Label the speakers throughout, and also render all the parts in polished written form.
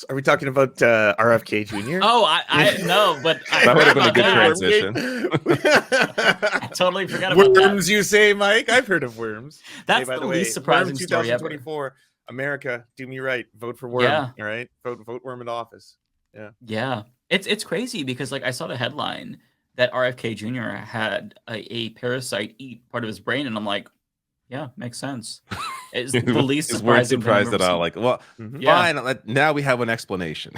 Speaker 1: Are we talking about RFK Jr.?
Speaker 2: Oh, I no, but
Speaker 3: that would have been a good transition.
Speaker 2: I totally forgot about
Speaker 1: Worms,
Speaker 2: that.
Speaker 1: You say, Mike? I've heard of worms.
Speaker 2: That's the least surprising
Speaker 1: Worm
Speaker 2: story ever.
Speaker 1: 2024. America, do me right. Vote for Worm.
Speaker 2: Yeah.
Speaker 1: All right. Vote Worm in office. Yeah.
Speaker 2: Yeah. It's crazy because like I saw the headline that RFK Jr. had a parasite eat part of his brain, and I'm like, yeah, makes sense. It's the least surprising.
Speaker 3: Surprised at all. Like, well,
Speaker 2: yeah.
Speaker 3: fine. Now we have an explanation.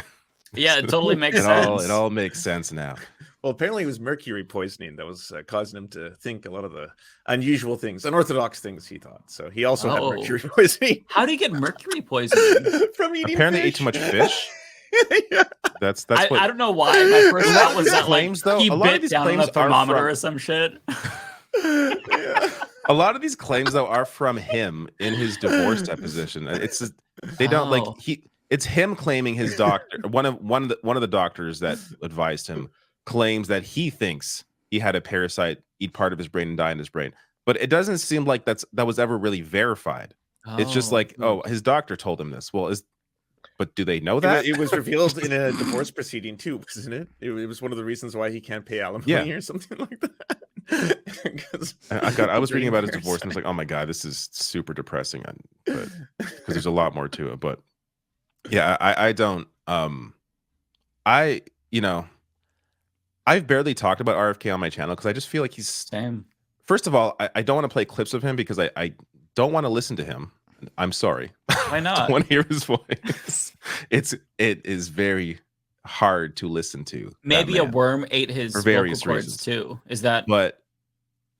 Speaker 2: Yeah, it totally makes sense.
Speaker 3: It all makes sense now.
Speaker 1: Well, apparently it was mercury poisoning that was causing him to think a lot of the unusual things, unorthodox things he thought. So he also had mercury poisoning.
Speaker 2: How do you get mercury poisoning?
Speaker 1: From eating
Speaker 3: Apparently
Speaker 1: fish.
Speaker 3: ate too much fish.
Speaker 1: Yeah.
Speaker 3: That's
Speaker 2: I
Speaker 3: what
Speaker 2: don't know why. My first thought was that
Speaker 3: claims,
Speaker 2: like,
Speaker 3: though,
Speaker 2: he
Speaker 3: a lot of
Speaker 2: bit
Speaker 3: these
Speaker 2: down on
Speaker 3: claims
Speaker 2: a thermometer
Speaker 3: are from-
Speaker 2: or some shit.
Speaker 1: Yeah.
Speaker 3: A lot of these claims though are from him in his divorce deposition. It's just, they don't like it's him claiming his doctor, one of the doctors that advised him claims that he thinks he had a parasite eat part of his brain and die in his brain. But it doesn't seem like that was ever really verified. It's just like, his doctor told him this. Well, but do they know that?
Speaker 1: It was revealed in a divorce proceeding too, wasn't it? It was one of the reasons why he can't pay alimony or something like that.
Speaker 3: I was reading about his divorce and I was like, oh my God, this is super depressing. But because there's a lot more to it. But yeah, I don't I've barely talked about RFK on my channel because I just feel like he's
Speaker 2: Same.
Speaker 3: First of all, I don't want to play clips of him because I don't want to listen to him. I'm sorry.
Speaker 2: Why not?
Speaker 3: I don't want to hear his voice. It is very hard to listen to.
Speaker 2: Maybe a worm ate his
Speaker 3: for
Speaker 2: vocal
Speaker 3: various
Speaker 2: cords
Speaker 3: reasons
Speaker 2: too. Is that?
Speaker 3: But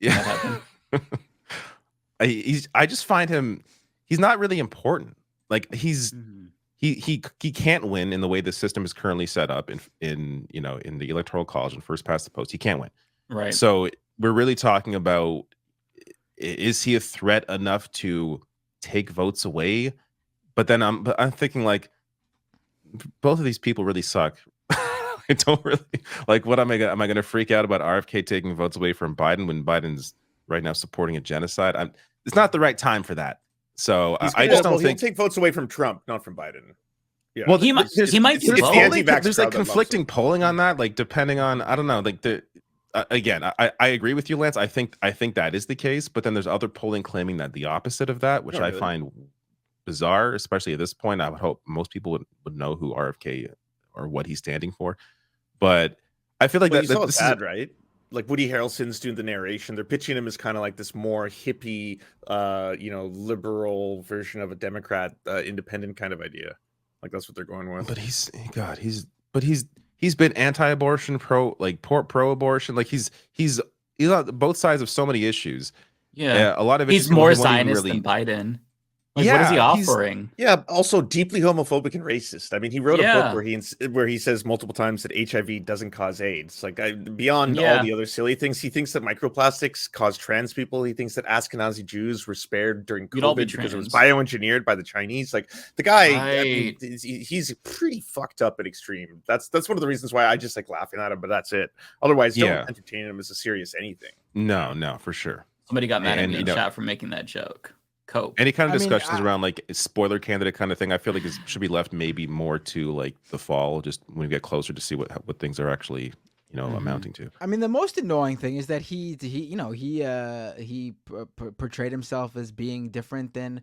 Speaker 3: yeah,
Speaker 2: that happened?
Speaker 3: I just find him. He's not really important. Like he can't win in the way the system is currently set up in the electoral college and first past the post. He can't win.
Speaker 2: Right.
Speaker 3: So we're really talking about, is he a threat enough to take votes away? But then I'm thinking like both of these people really suck. I don't really like. What am I gonna freak out about RFK taking votes away from Biden when Biden's right now supporting a genocide? It's not the right time for that. So I just don't think
Speaker 1: he'll take votes away from Trump, not from Biden. Yeah.
Speaker 2: Well, he might do both.
Speaker 3: There's like conflicting polling on that, like depending on, I don't know, like again, I agree with you, Lance. I think that is the case, but then there's other polling claiming that the opposite of that, which I find bizarre, especially at this point. I would hope most people would know who RFK or what he's standing for. But I feel like
Speaker 1: this is bad, right? Like Woody Harrelson's doing the narration. They're pitching him as kind of like this more hippie, liberal version of a Democrat, independent kind of idea. Like that's what they're going with.
Speaker 3: But he's been anti-abortion, pro-abortion. Like he's on both sides of so many issues.
Speaker 2: Yeah,
Speaker 3: a lot of it.
Speaker 2: He's more Zionist than Biden. Like, what is he offering?
Speaker 1: Also deeply homophobic and racist. I mean, he wrote a book where he says multiple times that HIV doesn't cause AIDS. Like beyond all the other silly things, he thinks that microplastics cause trans people. He thinks that Ashkenazi Jews were spared during COVID because it was bioengineered by the Chinese. Like the guy, I mean, he's pretty fucked up at extreme. That's one of the reasons why I just like laughing at him. But that's it. Otherwise, don't entertain him as a serious anything.
Speaker 3: No, for sure.
Speaker 2: Somebody got mad at me in chat for making that joke.
Speaker 3: Any kind of discussions around like spoiler candidate kind of thing, I feel like it should be left maybe more to like the fall, just when we get closer to see what things are actually amounting to.
Speaker 4: I mean, the most annoying thing is that he portrayed himself as being different than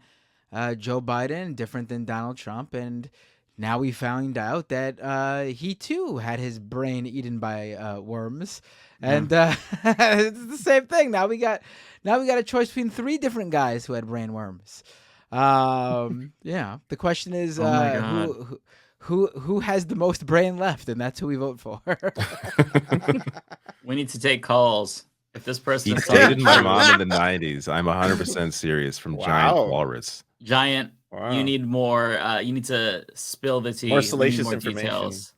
Speaker 4: Joe Biden, different than Donald Trump, and now we found out that he too had his brain eaten by worms, and it's the same thing. Now we got a choice between 3 different guys who had brain worms. The question is, who has the most brain left, and that's who we vote for.
Speaker 2: We need to take calls. If this person
Speaker 3: is dated my mom in the 90s, I'm 100% serious. From Giant Walrus.
Speaker 2: Giant. Wow. You need more. You need to spill the tea.
Speaker 1: More salacious information. Details.